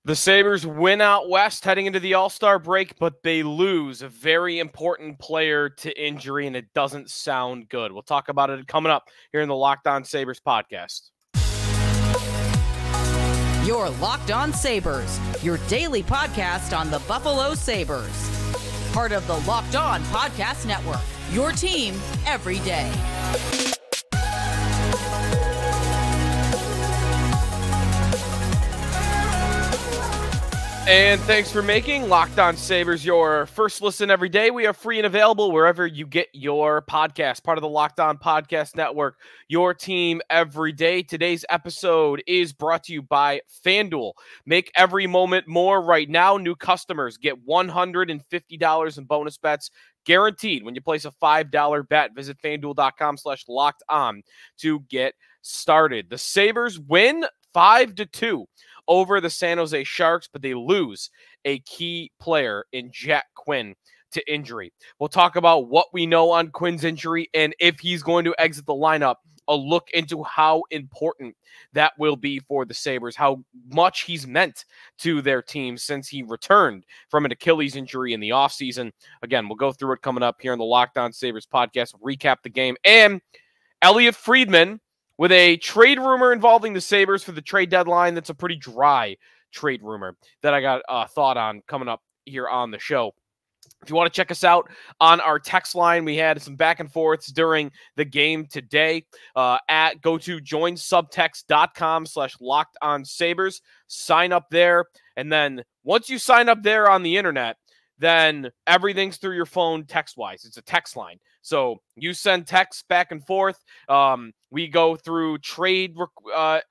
The Sabres win out west heading into the All-Star break, but they lose a very important player to injury, and it doesn't sound good. We'll talk about it coming up here in the Locked On Sabres podcast. You're Locked On Sabres, your daily podcast on the Buffalo Sabres. Part of the Locked On Podcast Network, your team every day. And thanks for making Locked On Sabres your first listen every day. We are free and available wherever you get your podcast. Part of the Locked On Podcast Network, your team every day. Today's episode is brought to you by FanDuel. Make every moment more right now. New customers get $150 in bonus bets guaranteed when you place a $5 bet. Visit FanDuel.com/LockedOn to get started. The Sabres win 5-2 over the San Jose Sharks, but they lose a key player in Jack Quinn to injury. We'll talk about what we know on Quinn's injury and if he's going to exit the lineup, a look into how important that will be for the Sabres, how much he's meant to their team since he returned from an Achilles injury in the offseason. Again, we'll go through it coming up here in the Locked On Sabres podcast, recap the game, and Elliot Friedman with a trade rumor involving the Sabres for the trade deadline. That's a pretty dry trade rumor that I got a thought on coming up here on the show. If you want to check us out on our text line, we had some back and forths during the game today. Go to joinsubtext.com/LockedOnSabres. Sign up there. And then once you sign up there on the internet, then everything's through your phone text-wise. It's a text line. So you send texts back and forth. We go through trade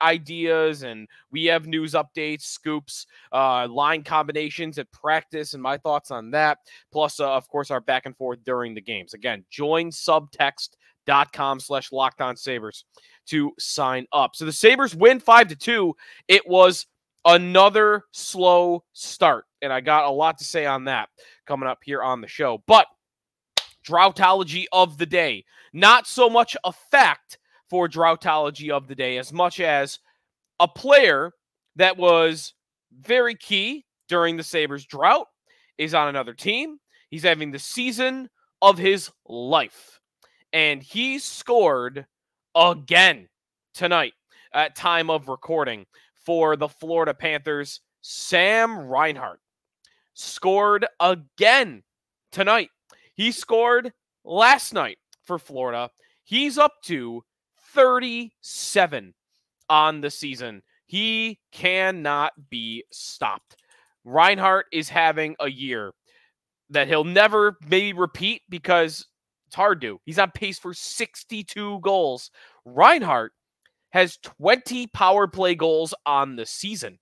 ideas, and we have news updates, scoops, line combinations at practice, and my thoughts on that. Plus, of course, our back and forth during the games. Again, join subtext.com/LockedOnSabres to sign up. So the Sabres win 5-2. It was another slow start, and I got a lot to say on that coming up here on the show. But droughtology of the day, not so much a fact for droughtology of the day as much as a player that was very key during the Sabres drought is on another team. He's having the season of his life, and he scored again tonight at time of recording for the Florida Panthers. Sam Reinhart scored again tonight. He scored last night for Florida. He's up to 37 on the season. He cannot be stopped. Reinhart is having a year that he'll never maybe repeat because it's hard to. He's on pace for 62 goals. Reinhart has 20 power play goals on the season.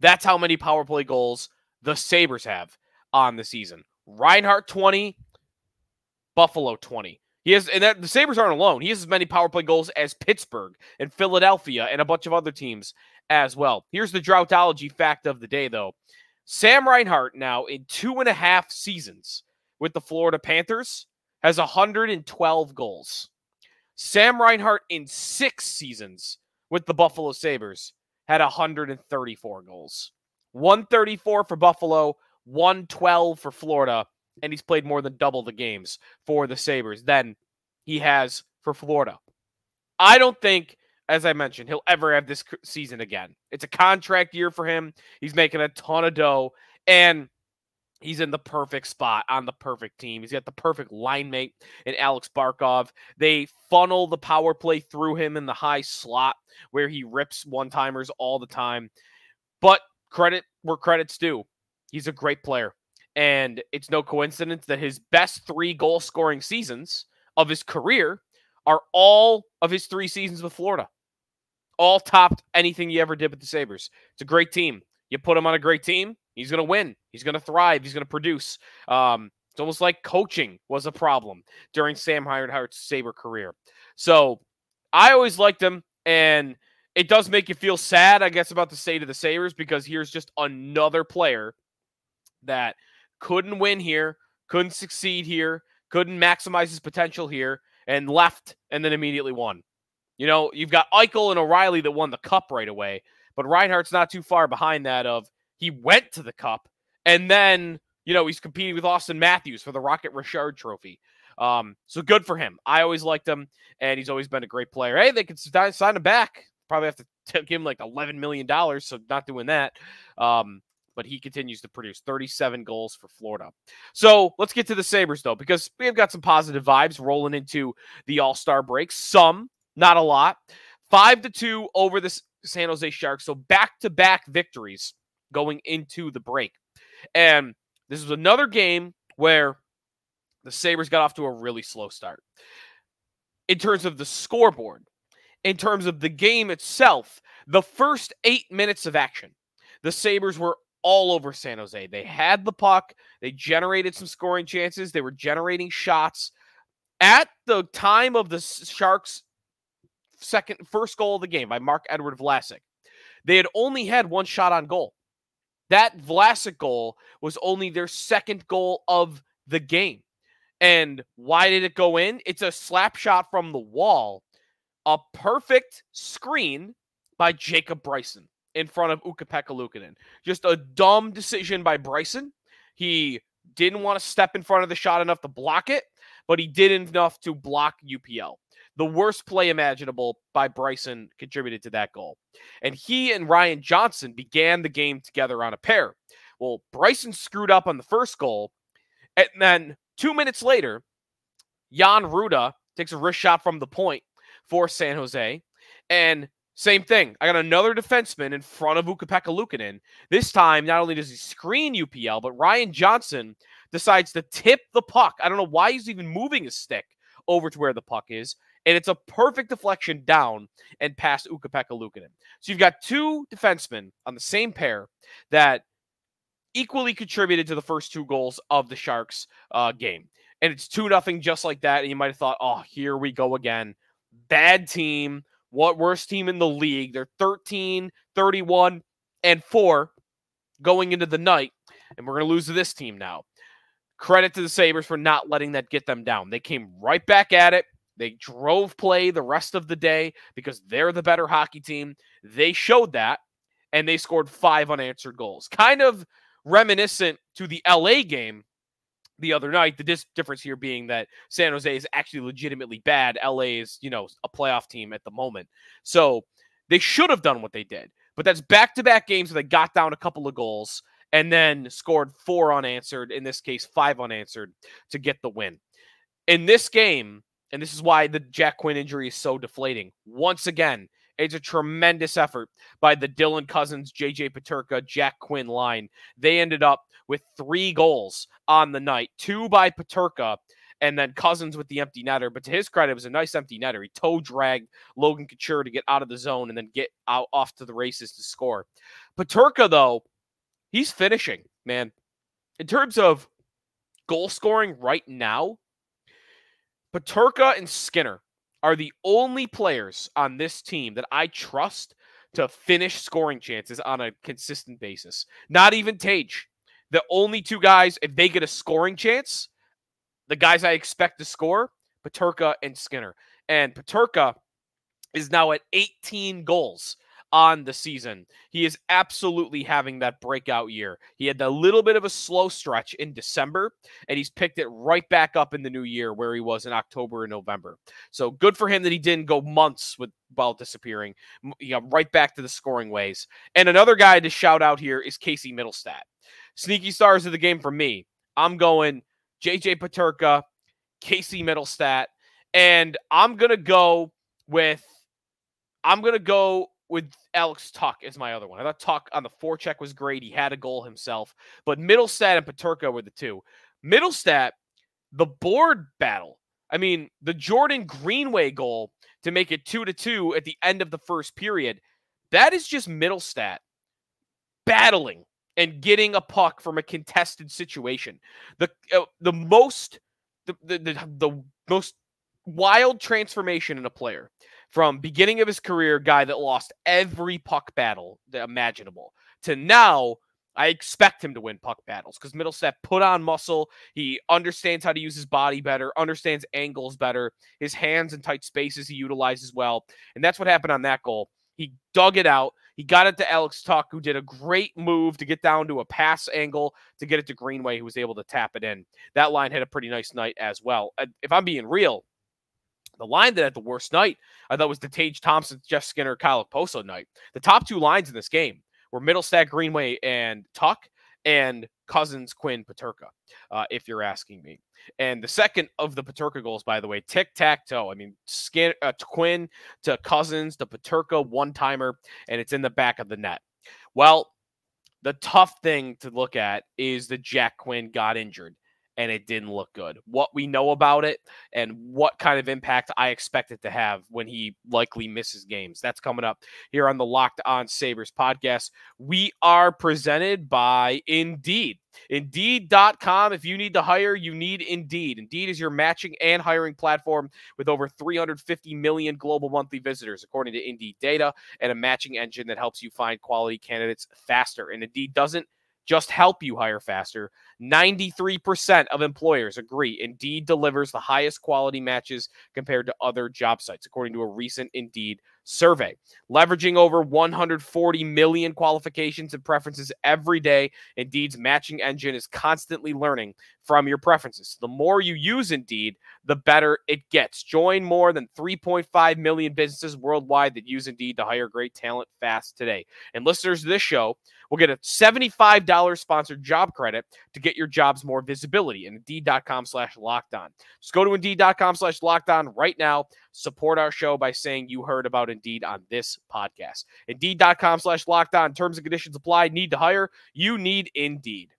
That's how many power play goals the Sabres have on the season. Reinhart 20, Buffalo 20. The Sabres aren't alone. He has as many power play goals as Pittsburgh and Philadelphia and a bunch of other teams as well. Here's the droughtology fact of the day, though. Sam Reinhart now in 2.5 seasons with the Florida Panthers has 112 goals. Sam Reinhart in 6 seasons with the Buffalo Sabres had 134 goals. 134 for Buffalo, 112 for Florida, and he's played more than double the games for the Sabres than he has for Florida. I don't think, as I mentioned, he'll ever have this season again. It's a contract year for him. He's making a ton of dough, and he's in the perfect spot on the perfect team. He's got the perfect line mate in Alex Barkov. They funnel the power play through him in the high slot where he rips one-timers all the time. But credit where credit's due. He's a great player. And it's no coincidence that his best 3 goal-scoring seasons of his career are all of his 3 seasons with Florida. All topped anything he ever did with the Sabres. It's a great team. You put him on a great team, he's going to win. He's going to thrive. He's going to produce. It's almost like coaching was a problem during Sam Reinhart's Sabre career. So I always liked him, and it does make you feel sad, I guess, about the state of the Sabres, because here's just another player that couldn't win here, couldn't succeed here, couldn't maximize his potential here, and left and then immediately won. You know, you've got Eichel and O'Reilly that won the cup right away, but But Reinhart's not too far behind that of he went to the Cup, and then, he's competing with Austin Matthews for the Rocket Richard Trophy. So good for him. I always liked him, and he's always been a great player. Hey, they could sign him back. Probably have to give him like $11 million, so not doing that. But he continues to produce 37 goals for Florida. So let's get to the Sabres, though, because we've got some positive vibes rolling into the All-Star break. Some, not a lot. 5-2 over the San Jose Sharks. So back-to-back victories going into the break. And this was another game where the Sabres got off to a really slow start. In terms of the scoreboard, in terms of the game itself, the first 8 minutes of action, the Sabres were all over San Jose. They had the puck. They generated some scoring chances. They were generating shots. At the time of the Sharks' first goal of the game by Marc-Edouard Vlasic, they had only had one shot on goal. That Vlasic goal was only their second goal of the game. And why did it go in? It's a slap shot from the wall. A perfect screen by Jacob Bryson in front of Ukko-Pekka Luukkonen. Just a dumb decision by Bryson. He didn't want to step in front of the shot enough to block it, but he did enough to block UPL. The worst play imaginable by Bryson contributed to that goal. And he and Ryan Johnson began the game together on a pair. Well, Bryson screwed up on the first goal, and then 2 minutes later, Jan Ruda takes a wrist shot from the point for San Jose, and same thing. I got another defenseman in front of Ukko-Pekka Luukkonen. This time, not only does he screen UPL, but Ryan Johnson decides to tip the puck. I don't know why he's even moving his stick over to where the puck is, and it's a perfect deflection down and past Ukko-Pekka Luukkonen. So you've got two defensemen on the same pair that equally contributed to the first two goals of the Sharks game. And it's 2-0 just like that, and you might have thought, oh, here we go again. Bad team. What worst team in the league? They're 13, 31, and 4 going into the night, and we're going to lose to this team now. Credit to the Sabres for not letting that get them down. They came right back at it. They drove play the rest of the day because they're the better hockey team. They showed that, and they scored 5 unanswered goals. Kind of reminiscent to the LA game the other night. The difference here being that San Jose is actually legitimately bad. LA is, a playoff team at the moment. So they should have done what they did. But that's back-to-back games where they got down a couple of goals and then scored 4 unanswered, in this case 5 unanswered, to get the win. In this game, and this is why the Jack Quinn injury is so deflating, once again, it's a tremendous effort by the Dylan Cozens, JJ Peterka, Jack Quinn line. They ended up with 3 goals on the night, 2 by Peterka, and then Cozens with the empty netter. But to his credit, it was a nice empty netter. He toe dragged Logan Couture to get out of the zone and then get out off to the races to score. Peterka, though, he's finishing, man. In terms of goal scoring right now, Peterka and Skinner are the only players on this team that I trust to finish scoring chances on a consistent basis. Not even Tage. The only 2 guys, if they get a scoring chance, the guys I expect to score, Peterka and Skinner. And Peterka is now at 18 goals on the season. He is absolutely having that breakout year. He had a little bit of a slow stretch in December, and he's picked it right back up in the new year where he was in October and November. So good for him that he didn't go months while disappearing. He got right back to the scoring ways. And another guy to shout out here is Casey Mittelstadt. Sneaky stars of the game for me. I'm going JJ Peterka, Casey Mittelstadt, and I'm going to go with Alex Tuch as my other one. I thought Tuch on the forecheck was great. He had a goal himself. But Mittelstadt and Peterka were the 2. Mittelstadt, the board battle. I mean, the Jordan Greenway goal to make it 2-2 at the end of the first period, that is just Mittelstadt battling and getting a puck from a contested situation. The most wild transformation in a player from beginning of his career, guy that lost every puck battle imaginable, to now I expect him to win puck battles because Mittelstadt put on muscle. He understands how to use his body better, understands angles better, his hands in tight spaces he utilizes well. And that's what happened on that goal. He dug it out. He got it to Alex Tuck, who did a great move to get down to a pass angle to get it to Greenway, who was able to tap it in. That line had a pretty nice night as well. If I'm being real, the line that had the worst night, I thought, was the Tage Thompson, Jeff Skinner, Kyle Okposo night. The top two lines in this game were Middlestat, Greenway, and Tuck, and Cozens, Quinn, Peterka, if you're asking me. And the second of the Peterka goals, by the way, tic-tac-toe. I mean, Quinn to Cozens to Peterka, one-timer, and it's in the back of the net. Well, the tough thing to look at is that Jack Quinn got injured, and it didn't look good. What we know about it and what kind of impact I expect it to have when he likely misses games. That's coming up here on the Locked On Sabres podcast. We are presented by Indeed. Indeed.com. If you need to hire, you need Indeed. Indeed is your matching and hiring platform with over 350 million global monthly visitors, according to Indeed data, and a matching engine that helps you find quality candidates faster. And Indeed doesn't just help you hire faster. 93% of employers agree Indeed delivers the highest quality matches compared to other job sites, according to a recent Indeed survey. Leveraging over 140 million qualifications and preferences every day, Indeed's matching engine is constantly learning from your preferences. The more you use Indeed, the better it gets. Join more than 3.5 million businesses worldwide that use Indeed to hire great talent fast today. And listeners to this show will get a $75 sponsored job credit to get your jobs more visibility. Indeed.com/lockedon. Just go to Indeed.com/lockedon right now. Support our show by saying you heard about Indeed on this podcast. Indeed.com/lockedon. Terms and conditions apply. Need to hire? You need Indeed.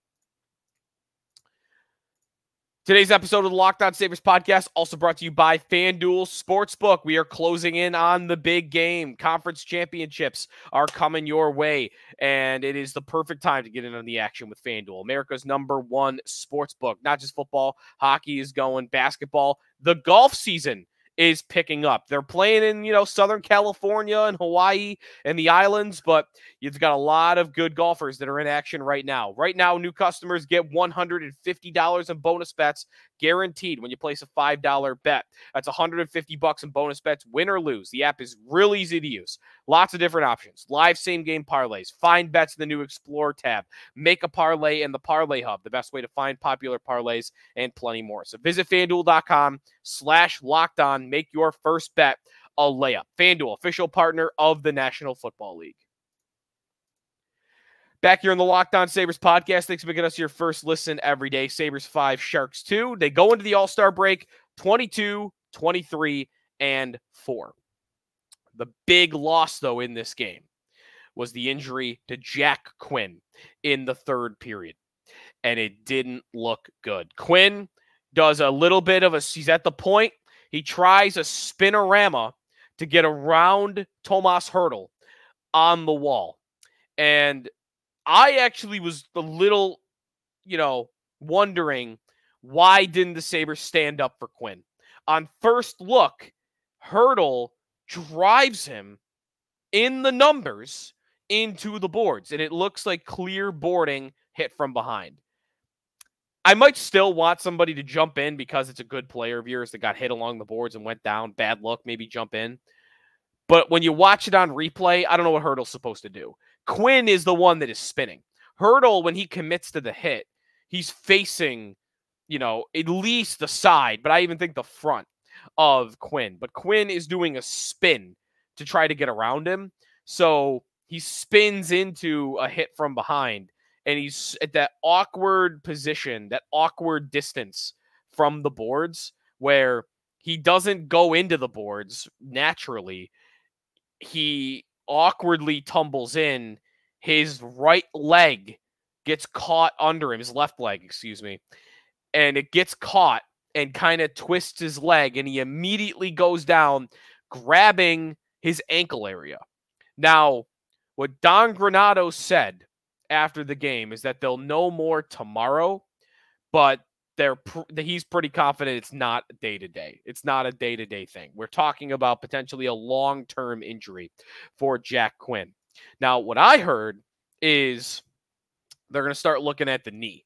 Today's episode of the Locked On Sabres podcast also brought to you by FanDuel Sportsbook. We are closing in on the big game. Conference championships are coming your way, and it is the perfect time to get in on the action with FanDuel, America's #1 sportsbook. Not just football, hockey is going, basketball. The golf season is picking up. They're playing in, Southern California and Hawaii and the islands, but you've got a lot of good golfers that are in action right now. Right now, new customers get $150 in bonus bets guaranteed when you place a $5 bet. That's $150 in bonus bets, win or lose. The app is real easy to use. Lots of different options. Live same-game parlays. Find bets in the new Explore tab. Make a parlay in the Parlay Hub, the best way to find popular parlays, and plenty more. So visit FanDuel.com/lockedon. Make your first bet a layup. FanDuel, official partner of the National Football League. Back here on the Locked On Sabres podcast. Thanks for making us your first listen every day. Sabres 5, Sharks 2. They go into the All-Star break 22, 23, and 4. The big loss, though, in this game was the injury to Jack Quinn in the third period, and it didn't look good. Quinn does a little bit of he's at the point. He tries a spinorama to get around Tomas Hertl on the wall. And I actually was a little, wondering why didn't the Sabres stand up for Quinn? On first look, Hertl drives him in the numbers into the boards, and it looks like clear boarding hit from behind. I might still want somebody to jump in because it's a good player of yours that got hit along the boards and went down. Bad luck, maybe jump in. But when you watch it on replay, I don't know what Hertl's supposed to do. Quinn is the one that is spinning. Hertl, when he commits to the hit, he's facing, at least the side, but I even think the front of Quinn. But Quinn is doing a spin to try to get around him. So he spins into a hit from behind, and he's at that awkward position, that awkward distance from the boards where he doesn't go into the boards naturally. He awkwardly tumbles in. His right leg gets caught under him, his left leg, and it gets caught and kind of twists his leg, and he immediately goes down, grabbing his ankle area. Now, what Don Granato said after the game is that they'll know more tomorrow, but he's pretty confident it's not day-to-day. It's not a day-to-day thing. We're talking about potentially a long-term injury for Jack Quinn. Now, what I heard is they're going to start looking at the knee.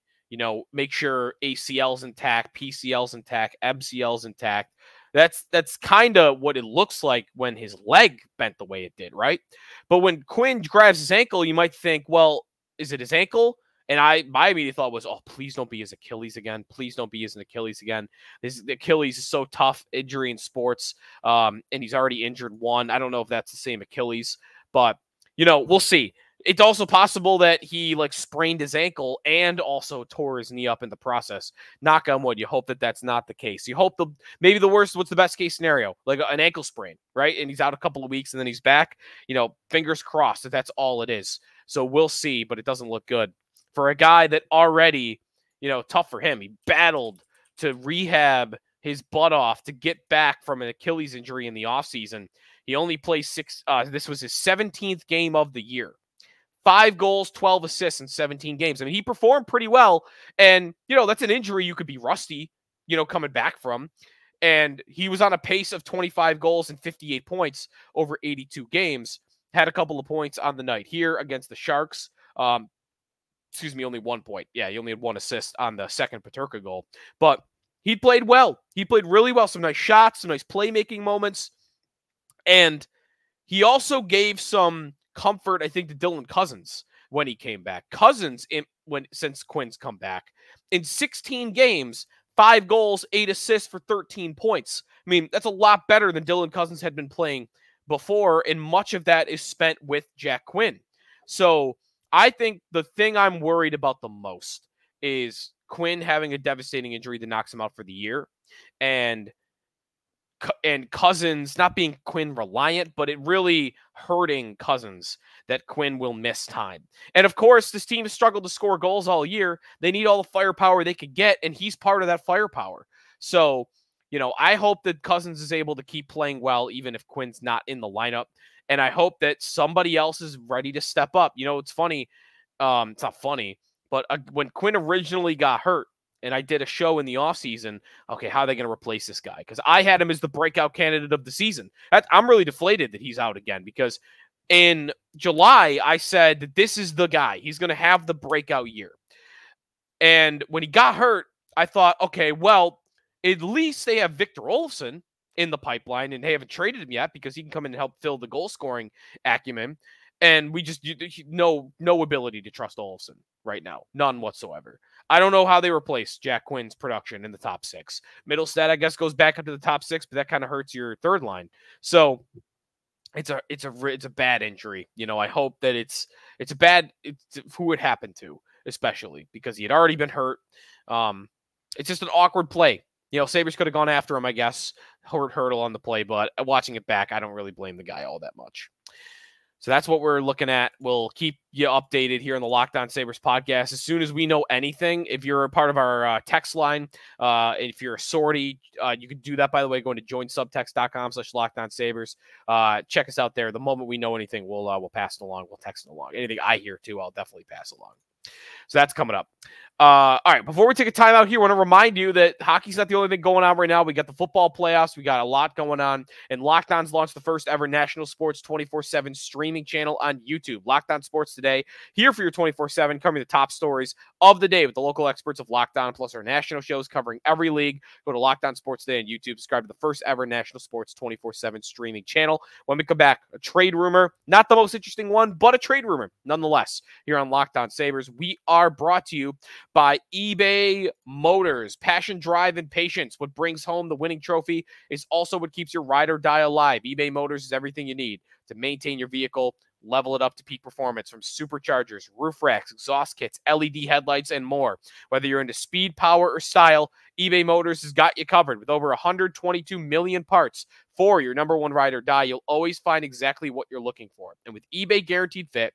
Make sure ACL's intact, PCL's intact, MCL's intact. That's kind of what it looks like when his leg bent the way it did, right? But when Quinn grabs his ankle, you might think, well, is it his ankle? And my immediate thought was, oh, please don't be his Achilles again. Please don't be his Achilles again. The Achilles is so tough injury in sports, and he's already injured one. I don't know if that's the same Achilles, but, we'll see. It's also possible that he sprained his ankle and also tore his knee up in the process. Knock on wood. You hope that that's not the case. You hope maybe the worst, what's the best case scenario? Like an ankle sprain, right? And he's out a couple of weeks and then he's back. Fingers crossed that that's all it is. So we'll see, but it doesn't look good for a guy that already, tough for him. He battled to rehab his butt off to get back from an Achilles injury in the offseason. He only played this was his 17th game of the year. 5 goals, 12 assists in 17 games. I mean, he performed pretty well. And, that's an injury you could be rusty, coming back from. And he was on a pace of 25 goals and 58 points over 82 games. Had a couple of points on the night here against the Sharks. Only 1 point. Yeah, he only had 1 assist on the second Peterka goal. But he played well. He played really well. Some nice shots, some nice playmaking moments. And he also gave some comfort, I think, to Dylan Cozens when he came back. Cozens, since Quinn's come back, in 16 games, 5 goals, 8 assists for 13 points. I mean, that's a lot better than Dylan Cozens had been playing before, and much of that is spent with Jack Quinn. So I think the thing I'm worried about the most is Quinn having a devastating injury that knocks him out for the year, and Cozens not being Quinn reliant, but it really hurting Cozens that Quinn will miss time. And of course, this team has struggled to score goals all year. They need all the firepower they could get, and he's part of that firepower. So, I hope that Cozens is able to keep playing well, even if Quinn's not in the lineup. And I hope that somebody else is ready to step up. It's funny. It's not funny, but when Quinn originally got hurt, and I did a show in the offseason, okay, how are they going to replace this guy? Because I had him as the breakout candidate of the season. I'm really deflated that he's out again, because in July, I said that this is the guy. He's going to have the breakout year. And when he got hurt, I thought, okay, well, at least they have Victor Olofsson in the pipeline, and they haven't traded him yet because he can come in and help fill the goal-scoring acumen. And we just no ability to trust Olofsson right now. None whatsoever. I don't know how they replace Jack Quinn's production in the top 6. Middlestead, I guess, goes back up to the top 6, but that kind of hurts your third line. So it's a bad injury. I hope that it's who it happened to, especially because he had already been hurt. It's just an awkward play. Sabres could have gone after him, I guess. Hurdle on the play, but watching it back, I don't really blame the guy all that much. So that's what we're looking at. We'll keep you updated here on the Locked On Sabres podcast. As soon as we know anything, if you're a part of our text line, if you're a sortie, you can do that, by the way, going to joinsubtext.com/LockedOnSabres. Check us out there. The moment we know anything, we'll pass it along. We'll text it along. Anything I hear, too, I'll definitely pass along. So that's coming up. All right, before we take a timeout here, I want to remind you that hockey's not the only thing going on right now. We got the football playoffs. We got a lot going on. And Locked On's launched the first ever national sports 24/7 streaming channel on YouTube. Locked On Sports Today, here for your 24/7, covering the top stories of the day with the local experts of Locked On, plus our national shows covering every league. Go to Locked On Sports Today on YouTube. Subscribe to the first ever national sports 24/7 streaming channel. When we come back, a trade rumor. Not the most interesting one, but a trade rumor nonetheless. Here on Locked On Sabres, we are brought to you by eBay Motors. Passion, drive, and patience. What brings home the winning trophy is also what keeps your ride or die alive. eBay Motors is everything you need to maintain your vehicle, level it up to peak performance, from superchargers, roof racks, exhaust kits, LED headlights, and more. Whether you're into speed, power, or style, eBay Motors has got you covered. With over 122 million parts for your number one ride or die, you'll always find exactly what you're looking for. And with eBay Guaranteed Fit,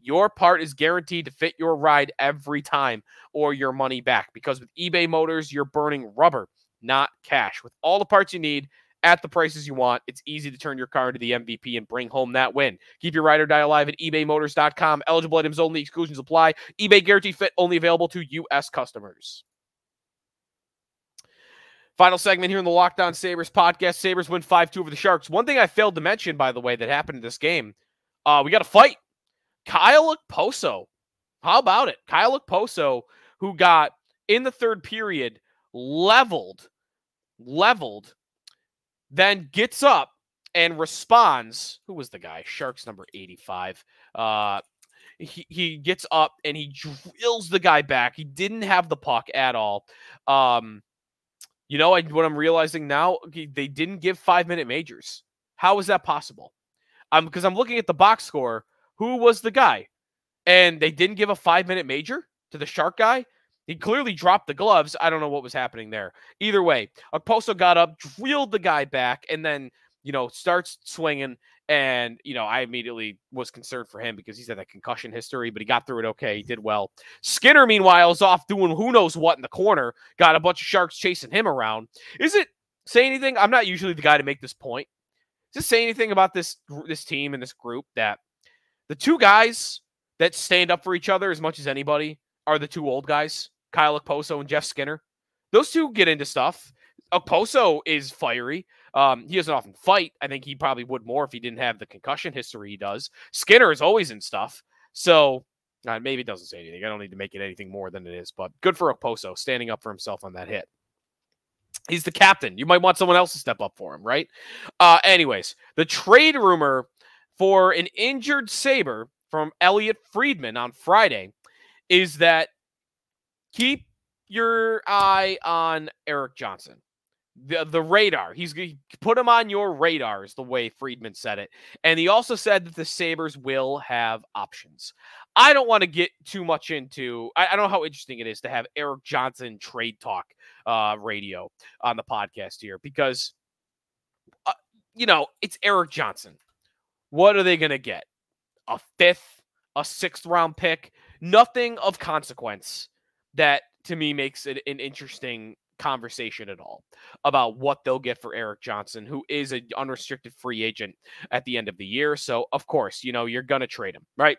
your part is guaranteed to fit your ride every time, or your money back. Because with eBay Motors, you're burning rubber, not cash. With all the parts you need at the prices you want, it's easy to turn your car into the MVP and bring home that win. Keep your ride or die alive at ebaymotors.com. Eligible items only. Exclusions apply. eBay Guaranteed Fit only available to U.S. customers. Final segment here in the Locked On Sabres podcast. Sabres win 5-2 over the Sharks. One thing I failed to mention, by the way, that happened in this game, we got a fight. Kyle Okposo. How about it? Kyle Okposo, who got, in the third period, leveled then gets up and responds. Who was the guy? Sharks number 85. He gets up and he drills the guy back. He didn't have the puck at all. What I'm realizing now, they didn't give 5-minute majors. How is that possible? Because I'm looking at the box score. Who was the guy? And they didn't give a 5-minute major to the Shark guy. He clearly dropped the gloves. I don't know what was happening there. Either way, Okposo got up, drilled the guy back, and then, starts swinging. And, I immediately was concerned for him because he's had that concussion history, but he got through it okay. He did well. Skinner, meanwhile, is off doing who knows what in the corner. Got a bunch of Sharks chasing him around. Is it say anything? I'm not usually the guy to make this point. Does it say anything about this team and this group that the two guys that stand up for each other as much as anybody are the two old guys, Kyle Okposo and Jeff Skinner? Those two get into stuff. Okposo is fiery. He doesn't often fight. I think he probably would more if he didn't have the concussion history he does. Skinner is always in stuff. So maybe it doesn't say anything. I don't need to make it anything more than it is. But good for Okposo standing up for himself on that hit. He's the captain. You might want someone else to step up for him, right? Anyways, the trade rumor for an injured Sabre from Elliot Friedman on Friday is that keep your eye on Erik Johnson. The radar. He put him on your radar is the way Friedman said it. And he also said that the Sabres will have options. I don't want to get too much into, I don't know how interesting it is to have Erik Johnson trade talk radio on the podcast here because, it's Erik Johnson. What are they going to get? A 5th, a 6th round pick? Nothing of consequence that to me makes it an interesting conversation at all about what they'll get for Erik Johnson, who is an unrestricted free agent at the end of the year. So, of course, you're going to trade him, right?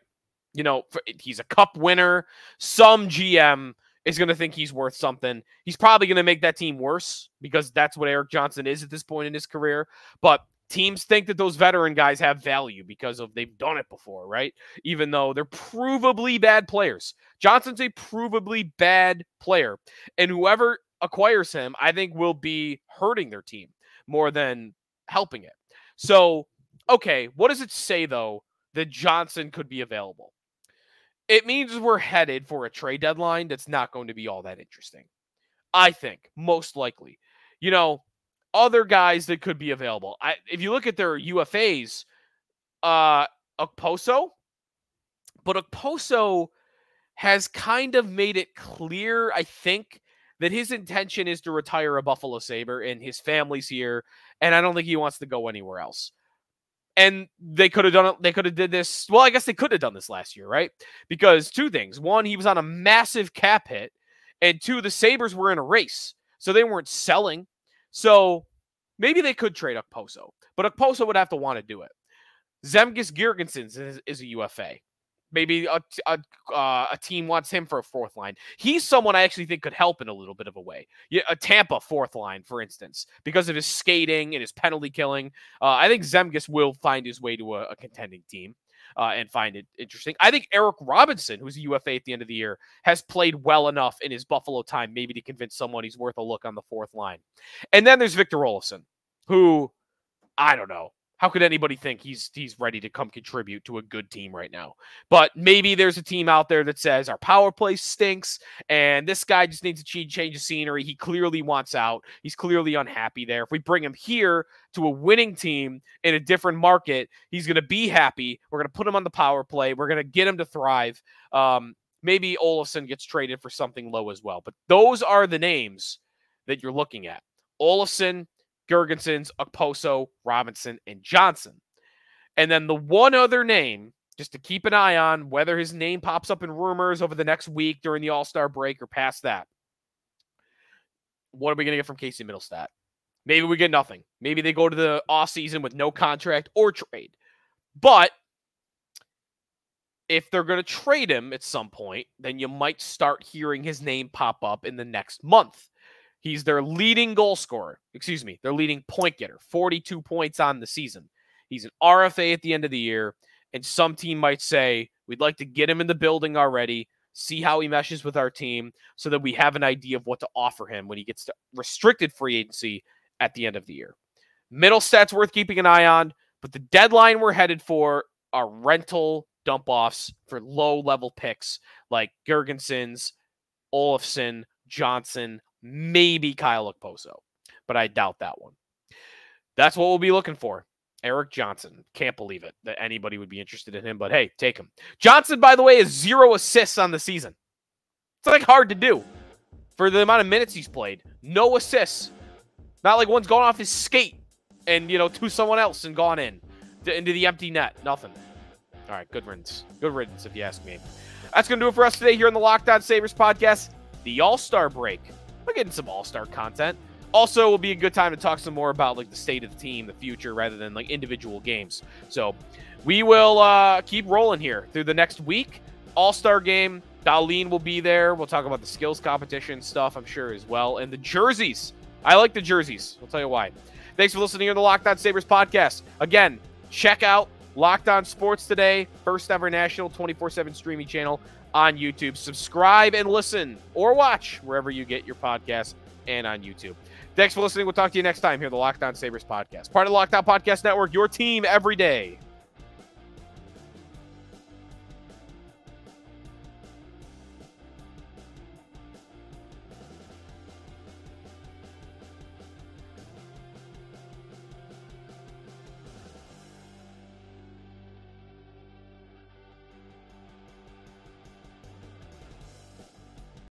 He's a cup winner. Some GM is going to think he's worth something. He's probably going to make that team worse because that's what Erik Johnson is at this point in his career. But teams think that those veteran guys have value because they've done it before, right? Even though they're provably bad players. Johnson's a provably bad player. And whoever acquires him, I think will be hurting their team more than helping it. So, okay, what does it say, though, that Johnson could be available? It means we're headed for a trade deadline that's not going to be all that interesting. I think, most likely. Other guys that could be available. If you look at their UFAs, Okposo, but Okposo has kind of made it clear, I think, that his intention is to retire a Buffalo Sabre and his family's here, and I don't think he wants to go anywhere else. And they could have done it. They could have did this. Well, I guess they could have done this last year, right? Because two things. One, he was on a massive cap hit, and two, the Sabres were in a race, so they weren't selling. So maybe they could trade Okposo, but Okposo would have to want to do it. Zemgus Girgensons is a UFA. Maybe a team wants him for a 4th line. He's someone I actually think could help in a little bit of a way. A Tampa 4th line, for instance, because of his skating and his penalty killing. I think Zemgus will find his way to a contending team and find it interesting. I think Eric Robinson, who's a UFA at the end of the year, has played well enough in his Buffalo time maybe to convince someone he's worth a look on the 4th line. And then there's Victor Olofsson, who, I don't know. How could anybody think he's ready to come contribute to a good team right now? But maybe there's a team out there that says our power play stinks and this guy just needs to change the scenery. He clearly wants out. He's clearly unhappy there. If we bring him here to a winning team in a different market, he's going to be happy. We're going to put him on the power play. We're going to get him to thrive. Maybe Olofsson gets traded for something low as well. But those are the names that you're looking at. Olofsson, Girgensons, Okposo, Robinson, and Johnson. And then the one other name, just to keep an eye on, whether his name pops up in rumors over the next week during the All-Star break or past that. What are we going to get from Casey Middlestat? Maybe we get nothing. Maybe they go to the offseason with no contract or trade. But if they're going to trade him at some point, then you might start hearing his name pop up in the next month. He's their leading goal scorer. Their leading point getter. 42 points on the season. He's an RFA at the end of the year. And some team might say, we'd like to get him in the building already, see how he meshes with our team, so that we have an idea of what to offer him when he gets to restricted free agency at the end of the year. Middlestad's worth keeping an eye on, but the deadline we're headed for are rental dump-offs for low-level picks like Gergensons, Olofsson, Johnson, maybe Kyle Okposo, but I doubt that one. That's what we'll be looking for. Erik Johnson. Can't believe it that anybody would be interested in him, but hey, take him. Johnson, by the way, is 0 assists on the season. It's like hard to do for the amount of minutes he's played. No assists. Not like one's gone off his skate and, to someone else and gone into the empty net. Nothing. All right, good riddance. Good riddance, if you ask me. That's going to do it for us today here on the Locked On Sabres podcast, the All-Star break. We're getting some All-Star content. Also, will be a good time to talk some more about the state of the team, the future, rather than individual games. So we will keep rolling here through the next week. All-Star game, Darlene will be there. We'll talk about the skills competition stuff, I'm sure, as well. And the jerseys. I like the jerseys. I'll tell you why. Thanks for listening to the Locked On Sabres podcast. Again, check out Locked On Sports today, first ever national 24/7 streaming channel on YouTube. Subscribe and listen or watch wherever you get your podcasts and on YouTube. Thanks for listening. We'll talk to you next time here on the Locked On Sabres podcast. Part of the Locked On Podcast Network, your team every day.